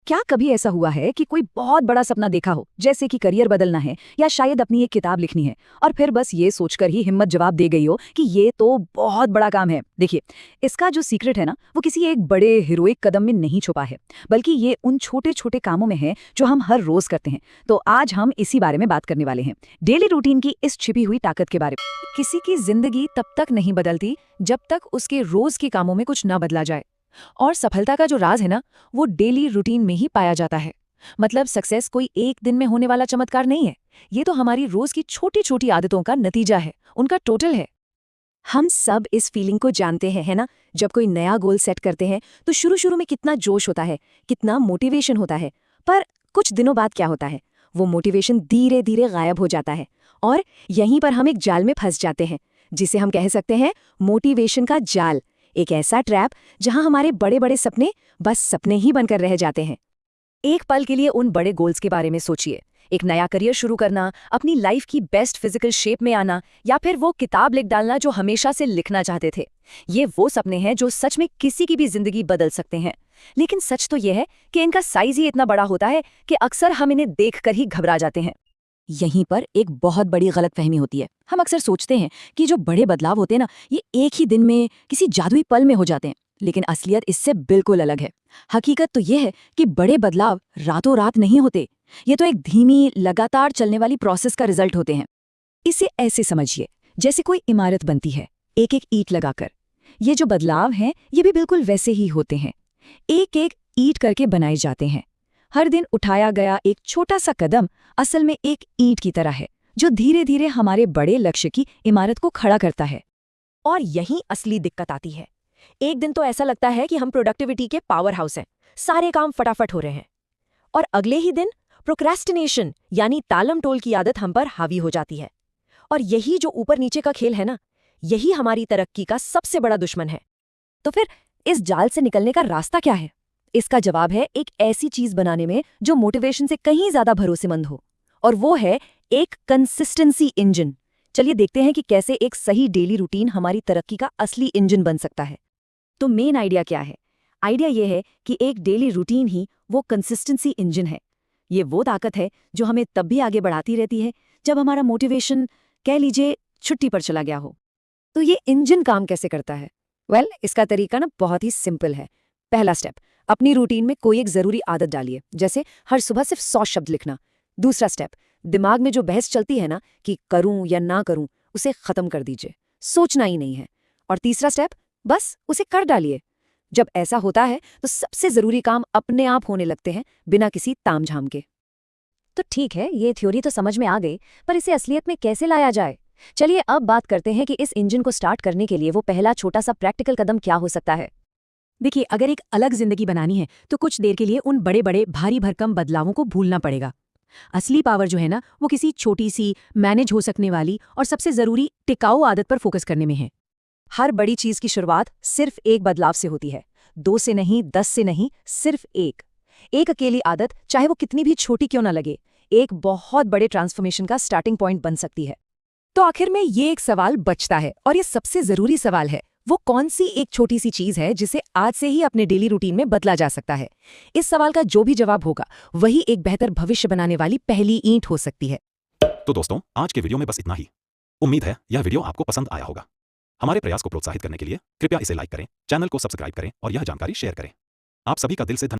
क्या कभी ऐसा हुआ है कि कोई बहुत बड़ा सपना देखा हो, जैसे कि करियर बदलना है या शायद अपनी एक किताब लिखनी है, और फिर बस ये सोचकर ही हिम्मत जवाब दे गई हो कि ये तो बहुत बड़ा काम है। देखिए, इसका जो सीक्रेट है ना, वो किसी एक बड़े हीरोइक कदम में नहीं छुपा है, बल्कि ये उन छोटे छोटे कामों में है जो हम हर रोज करते हैं। तो आज हम इसी बारे में बात करने वाले हैं, डेली रूटीन की इस छिपी हुई ताकत के बारे में। किसी की जिंदगी तब तक नहीं बदलती जब तक उसके रोज के कामों में कुछ न बदला जाए। और सफलता का जो राज है ना, वो डेली रूटीन में ही पाया जाता है। मतलब सक्सेस कोई एक दिन में होने वाला चमत्कार नहीं है, ये तो हमारी रोज की छोटी छोटी आदतों का नतीजा है, उनका टोटल है। हम सब इस फीलिंग को जानते हैं, है ना? जब कोई नया गोल सेट करते हैं तो शुरू शुरू में कितना जोश होता है, कितना मोटिवेशन होता है, पर कुछ दिनों बाद क्या होता है, वो मोटिवेशन धीरे धीरे गायब हो जाता है। और यहीं पर हम एक जाल में फंस जाते हैं, जिसे हम कह सकते हैं मोटिवेशन का जाल। एक ऐसा ट्रैप जहां हमारे बड़े बड़े सपने बस सपने ही बनकर रह जाते हैं। एक पल के लिए उन बड़े गोल्स के बारे में सोचिए। एक नया करियर शुरू करना, अपनी लाइफ की बेस्ट फिजिकल शेप में आना, या फिर वो किताब लिख डालना जो हमेशा से लिखना चाहते थे। ये वो सपने हैं जो सच में किसी की भी जिंदगी बदल सकते हैं। लेकिन सच तो यह है कि इनका साइज ही इतना बड़ा होता है कि अक्सर हम इन्हें देखकर ही घबरा जाते हैं। यहीं पर एक बहुत बड़ी गलतफहमी होती है। हम अक्सर सोचते हैं कि जो बड़े बदलाव होते हैं ना, ये एक ही दिन में किसी जादुई पल में हो जाते हैं, लेकिन असलियत इससे बिल्कुल अलग है। हकीकत तो ये है कि बड़े बदलाव रातों रात नहीं होते, ये तो एक धीमी लगातार चलने वाली प्रोसेस का रिजल्ट होते हैं। इसे ऐसे समझिए, जैसे कोई इमारत बनती है एक एक ईंट लगाकर। ये जो बदलाव हैं, ये भी बिल्कुल वैसे ही होते हैं, एक एक ईंट करके बनाए जाते हैं। हर दिन उठाया गया एक छोटा सा कदम असल में एक ईंट की तरह है, जो धीरे धीरे हमारे बड़े लक्ष्य की इमारत को खड़ा करता है। और यहीं असली दिक्कत आती है। एक दिन तो ऐसा लगता है कि हम प्रोडक्टिविटी के पावर हाउस हैं, सारे काम फटाफट हो रहे हैं, और अगले ही दिन प्रोक्रेस्टिनेशन यानी टालम टोल की आदत हम पर हावी हो जाती है। और यही जो ऊपर नीचे का खेल है ना, यही हमारी तरक्की का सबसे बड़ा दुश्मन है। तो फिर इस जाल से निकलने का रास्ता क्या है? इसका जवाब है एक ऐसी चीज बनाने में जो मोटिवेशन से कहीं ज्यादा भरोसेमंद हो, और वो है एक कंसिस्टेंसी इंजन। चलिए देखते हैं कि कैसे एक सही डेली रूटीन हमारी तरक्की का असली इंजन बन सकता है। तो मेन आइडिया क्या है? आइडिया ये है कि एक डेली रूटीन ही वो कंसिस्टेंसी इंजन है। ये वो ताकत है जो हमें तब भी आगे बढ़ाती रहती है जब हमारा मोटिवेशन, कह लीजिए, छुट्टी पर चला गया हो। तो ये इंजन काम कैसे करता है? इसका तरीका ना बहुत ही सिंपल है। पहला स्टेप, अपनी रूटीन में कोई एक जरूरी आदत डालिए, जैसे हर सुबह सिर्फ 100 शब्द लिखना। दूसरा स्टेप, दिमाग में जो बहस चलती है ना कि करूं या ना करूं, उसे खत्म कर दीजिए, सोचना ही नहीं है। और तीसरा स्टेप, बस उसे कर डालिए। जब ऐसा होता है तो सबसे जरूरी काम अपने आप होने लगते हैं, बिना किसी तामझाम के। तो ठीक है, ये थ्योरी तो समझ में आ गई, पर इसे असलियत में कैसे लाया जाए? चलिए अब बात करते हैं कि इस इंजन को स्टार्ट करने के लिए वो पहला छोटा सा प्रैक्टिकल कदम क्या हो सकता है। देखिए, अगर एक अलग जिंदगी बनानी है तो कुछ देर के लिए उन बड़े बड़े भारी भरकम बदलावों को भूलना पड़ेगा। असली पावर जो है ना, वो किसी छोटी सी, मैनेज हो सकने वाली और सबसे जरूरी टिकाऊ आदत पर फोकस करने में है। हर बड़ी चीज की शुरुआत सिर्फ एक बदलाव से होती है, 2 से नहीं, 10 से नहीं, सिर्फ एक अकेली आदत, चाहे वो कितनी भी छोटी क्यों ना लगे, एक बहुत बड़े ट्रांसफॉर्मेशन का स्टार्टिंग पॉइंट बन सकती है। तो आखिर में ये एक सवाल बचता है, और ये सबसे जरूरी सवाल है, वो कौन सी एक छोटी सी चीज है जिसे आज से ही अपने डेली रूटीन में बदला जा सकता है? इस सवाल का जो भी जवाब होगा, वही एक बेहतर भविष्य बनाने वाली पहली ईंट हो सकती है। तो दोस्तों, आज के वीडियो में बस इतना ही। उम्मीद है यह वीडियो आपको पसंद आया होगा। हमारे प्रयास को प्रोत्साहित करने के लिए कृपया इसे लाइक करें, चैनल को सब्सक्राइब करें और यह जानकारी शेयर करें। आप सभी का दिल से धन्यवाद।